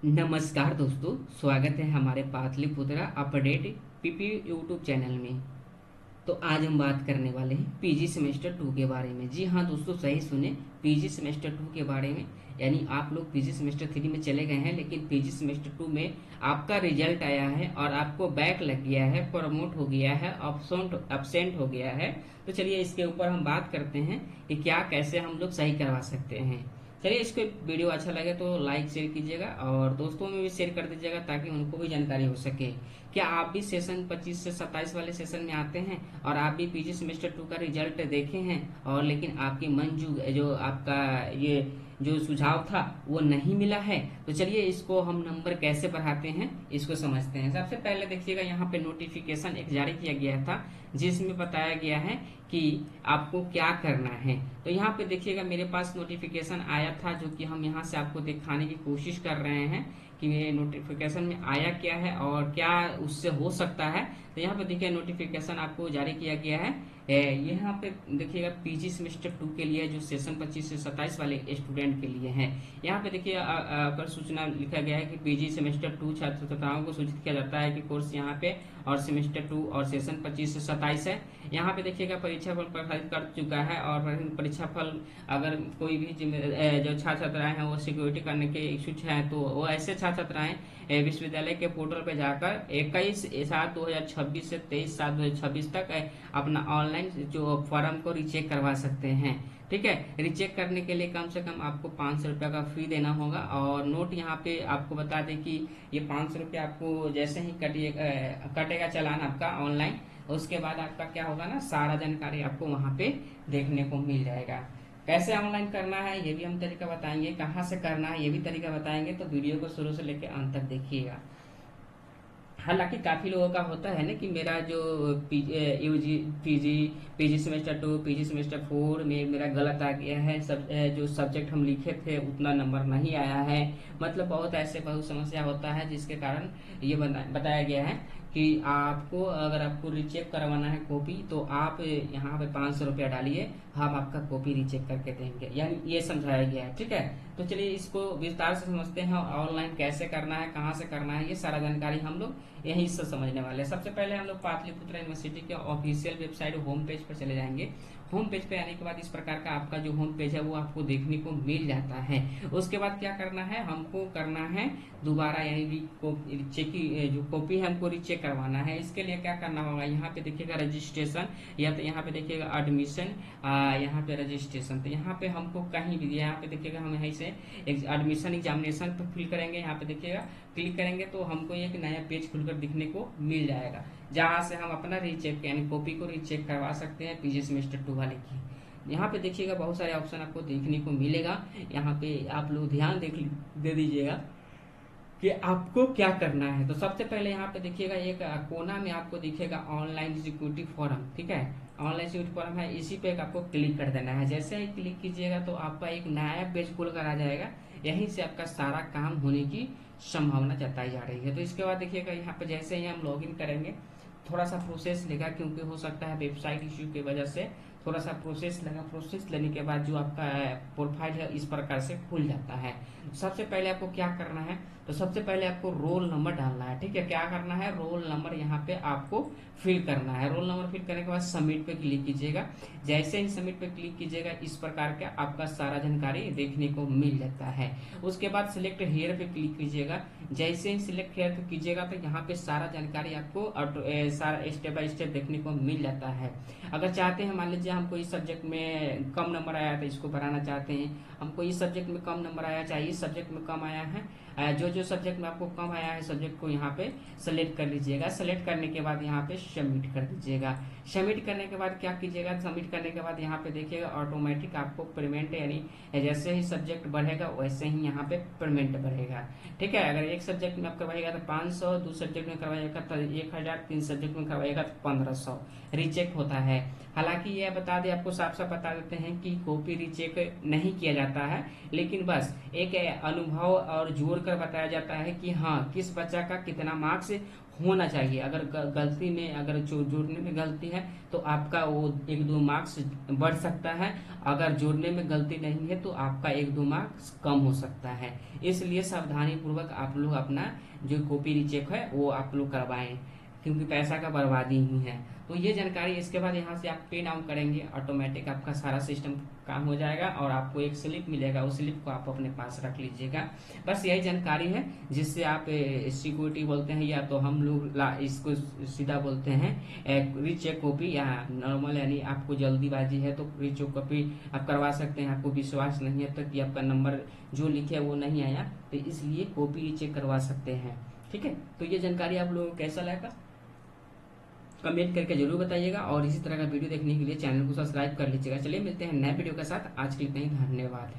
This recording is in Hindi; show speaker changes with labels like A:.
A: नमस्कार दोस्तों, स्वागत है हमारे Pataliputra update PP YouTube channel में। तो आज हम बात करने वाले हैं पीजी सेमेस्टर 2 के बारे में। जी हाँ दोस्तों, सही सुने, पीजी सेमेस्टर 2 के बारे में। यानी आप लोग पीजी सेमेस्टर 3 में चले गए हैं, लेकिन पीजी सेमेस्टर 2 में आपका रिजल्ट आया है और आपको बैक लग गया है, प्रमोट हो गया है, अपसेंट हो गया है। तो चलिए इसके ऊपर हम बात करते हैं कि क्या कैसे हम लोग सही करवा सकते हैं। चलिए, इसको वीडियो अच्छा लगे तो लाइक शेयर कीजिएगा और दोस्तों में भी शेयर कर दीजिएगा ताकि उनको भी जानकारी हो सके। क्या आप भी सेशन 25 से 27 वाले सेशन में आते हैं और आप भी पीजी सेमेस्टर 2 का रिजल्ट देखे हैं, और लेकिन आपकी मंजू जो आपका ये जो सुझाव था वो नहीं मिला है? तो चलिए इसको हम नंबर कैसे बढ़ाते हैं इसको समझते हैं। सबसे पहले देखिएगा, यहाँ पे नोटिफिकेशन एक जारी किया गया था जिसमें बताया गया है कि आपको क्या करना है। तो यहाँ पे देखिएगा, मेरे पास नोटिफिकेशन आया था जो कि हम यहाँ से आपको दिखाने की कोशिश कर रहे हैं कि ये नोटिफिकेशन में आया क्या है और क्या उससे हो सकता है। तो यहाँ पे देखिए, नोटिफिकेशन आपको जारी किया गया है। यहाँ पे देखिएगा, पीजी सेमेस्टर 2 के लिए जो सेशन 25 से 27 वाले स्टूडेंट के लिए है। यहाँ पे देखिए अगर सूचना लिखा गया है कि पीजी सेमेस्टर 2 छात्र छात्राओं को सूचित किया जाता है कि कोर्स यहाँ पे और सेमेस्टर 2 और सेशन 25 से 27 है। यहाँ पे देखिएगा, परीक्षा फल प्रकाशित कर चुका है और परीक्षा फल अगर कोई भी जो छात्र छात्राएं हैं वो सिक्योरिटी करने के इच्छुक हैं तो वो ऐसे छात्र छात्राएं विश्वविद्यालय के पोर्टल पर जाकर 21/7/2026 से 23/7/2026 तक अपना ऑनलाइन जो फॉर्म को रिचेक करवा सकते हैं। ठीक है, रिचेक करने के लिए कम से कम आपको 500 रुपया का फी देना होगा। और नोट यहाँ पे आपको बता दें कि ये 500 रुपया आपको जैसे ही कटेगा चालान आपका ऑनलाइन, उसके बाद आपका क्या होगा ना, सारा जानकारी आपको वहाँ पे देखने को मिल जाएगा। कैसे ऑनलाइन करना है ये भी हम तरीका बताएंगे, कहाँ से करना है ये भी तरीका बताएंगे। तो वीडियो को शुरू से लेकर अंत तक देखिएगा। हालांकि काफी लोगों का होता है ना कि मेरा जो UG PG PG semester 2 PG semester 4 में मेरा गलत आ गया है, जो सब्जेक्ट हम लिखे थे उतना नंबर नहीं आया है। मतलब बहुत समस्या होता है, जिसके कारण ये बताया गया है कि आपको अगर आपको रिचेक करवाना है कॉपी तो आप यहाँ पे 500 रुपया डालिए, हम आपका कॉपी रिचेक करके देंगे। यानी ये समझाया गया है। ठीक है, तो चलिए इसको विस्तार से समझते हैं। ऑनलाइन कैसे करना है, कहाँ से करना है, ये सारा जानकारी हम लोग यहीं से समझने वाले हैं। सबसे पहले हम लोग पाटलिपुत्रा यूनिवर्सिटी के ऑफिशियल वेबसाइट होम पेज पर चले जाएंगे। होम पेज पे आने के बाद इस प्रकार का आपका जो होम पेज है वो आपको देखने को मिल जाता है। उसके बाद क्या करना है, हमको करना है दोबारा, यानी जो कॉपी है हमको रिचेक करवाना है। इसके लिए क्या करना होगा, यहाँ पे देखिएगा रजिस्ट्रेशन, या तो यहाँ पे देखिएगा एडमिशन, यहाँ पे रजिस्ट्रेशन। तो यहाँ पे हमको कहीं भी, यहाँ पे देखिएगा हम यहीं से एडमिशन एग्जामिनेशन पर फिल करेंगे। यहाँ पे देखिएगा क्लिक करेंगे तो हमको एक नया पेज खुलकर दिखने को मिल जाएगा, जहाँ से हम अपना रीचेक यानी कॉपी को रीचेक करवा सकते हैं पीजी सेमेस्टर 2 वाले की। यहाँ पे देखिएगा बहुत सारे ऑप्शन आपको देखने को मिलेगा। यहाँ पे आप लोग ध्यान दे दीजिएगा कि आपको क्या करना है। तो सबसे पहले यहाँ पे देखिएगा एक कोना में आपको दिखेगा ऑनलाइन सिक्योरिटी फॉर्म। ठीक है, ऑनलाइन सिक्योरिटी फॉर्म है, इसी पे आपको क्लिक कर देना है। जैसे ही क्लिक कीजिएगा तो आपका एक नया पेज खुल कर आ जाएगा। यहीं से आपका सारा काम होने की संभावना जताई जा रही है। तो इसके बाद देखिएगा, यहाँ पे जैसे ही हम लॉगिन करेंगे थोड़ा सा प्रोसेस लेगा, क्योंकि हो सकता है वेबसाइट इश्यू की वजह से थोड़ा सा प्रोसेस लगा। प्रोसेस लेने के बाद जो आपका प्रोफाइल है इस प्रकार से खुल जाता है। सबसे पहले आपको क्या करना है, तो सबसे पहले आपको रोल नंबर डालना है। ठीक है, क्या करना है, रोल नंबर यहाँ पे आपको फिल करना है। रोल नंबर फिल करने के बाद सबमिट पे क्लिक कीजिएगा। जैसे ही सबमिट पे क्लिक कीजिएगा इस प्रकार का आपका सारा जानकारी देखने को मिल जाता है। उसके बाद सिलेक्ट हेयर पे क्लिक कीजिएगा। जैसे ही सिलेक्ट हेयर पे कीजिएगा तो यहाँ पे सारा जानकारी आपको सारा स्टेप बाय स्टेप देखने को मिल जाता है। अगर चाहते हैं, मान लीजिए हमको इस सब्जेक्ट में कम नंबर आया तो इसको बढ़ाना चाहते हैं, हमको इस सब्जेक्ट में कम नंबर आया, चाहे इस सब्जेक्ट में कम आया है, जो सब्जेक्ट में आपको कम आया है सब्जेक्ट को यहाँ पे सेलेक्ट कर लीजिएगा। सेलेक्ट करने के बाद यहाँ पे सबमिट कर दीजिएगा। सबमिट करने के बाद क्या कीजिएगा, सबमिट करने के बाद यहाँ पे देखिएगा ऑटोमेटिक आपको पेमेंट, यानी जैसे ही सब्जेक्ट बढ़ेगा वैसे ही यहाँ पे पेमेंट बढ़ेगा। ठीक है, अगर एक सब्जेक्ट में आप करवाइएगा तो 500, दूसरे सब्जेक्ट में करवाइएगा तो 1000, 3 सब्जेक्ट में करवाइएगा तो 1500 रिचेक होता है। हालांकि यह बता दें, आपको साफ साफ बता देते हैं कि कॉपी रिचेक नहीं किया जाता है, लेकिन बस एक अनुभव और जोड़ कर बताया बताया जाता है कि हाँ किस बच्चा का कितना मार्क्स होना चाहिए। अगर गलती में अगर जोड़ने में गलती है तो आपका वो 1-2 मार्क्स बढ़ सकता है, अगर जोड़ने में गलती नहीं है तो आपका 1-2 मार्क्स कम हो सकता है। इसलिए सावधानी पूर्वक आप लोग अपना जो कॉपी रीचेक है वो आप लोग करवाएं, क्योंकि पैसा का बर्बादी ही है। तो ये जानकारी, इसके बाद यहाँ से आप पे डाउन करेंगे, ऑटोमेटिक आपका सारा सिस्टम काम हो जाएगा और आपको एक स्लिप मिलेगा, उस स्लिप को आप अपने पास रख लीजिएगा। बस यही जानकारी है जिससे आप सिक्योरिटी बोलते हैं, या तो हम लोग इसको सीधा बोलते हैं रीचेक कॉपी, या नॉर्मल यानी आपको जल्दीबाजी है तो रीचेक कॉपी आप करवा सकते हैं। आपको विश्वास नहीं है तो कि आपका नंबर जो लिखे वो नहीं आया, तो इसलिए कॉपी रीचेक करवा सकते हैं। ठीक है, तो ये जानकारी आप लोगों को कैसा लगा कमेंट करके जरूर बताइएगा, और इसी तरह का वीडियो देखने के लिए चैनल को सब्सक्राइब कर लीजिएगा। चलिए मिलते हैं नए वीडियो के साथ, आज के लिए इतना ही, धन्यवाद।